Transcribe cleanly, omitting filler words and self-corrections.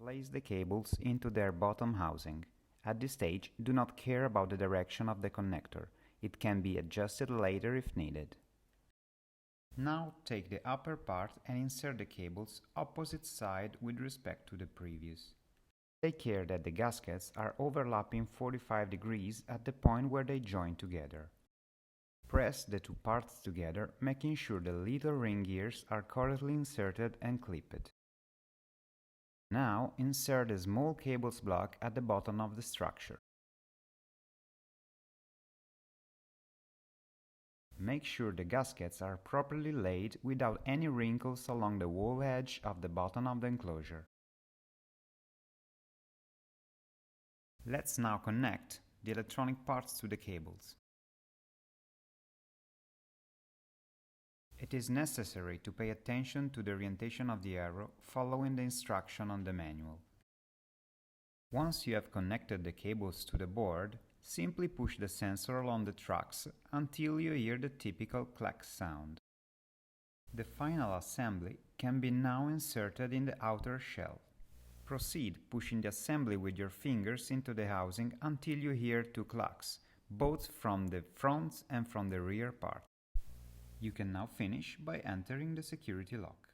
Place the cables into their bottom housing. At this stage, do not care about the direction of the connector. It can be adjusted later if needed. Now take the upper part and insert the cables opposite side with respect to the previous. Take care that the gaskets are overlapping 45 degrees at the point where they join together. Press the two parts together, making sure the little ring gears are correctly inserted and clipped. Now insert a small cables block at the bottom of the structure. Make sure the gaskets are properly laid without any wrinkles along the wall edge of the bottom of the enclosure. Let's now connect the electronic parts to the cables. It is necessary to pay attention to the orientation of the arrow following the instruction on the manual. Once you have connected the cables to the board, simply push the sensor along the tracks until you hear the typical clack sound. The final assembly can be now inserted in the outer shell. Proceed pushing the assembly with your fingers into the housing until you hear two clacks, both from the front and from the rear part. You can now finish by entering the security lock.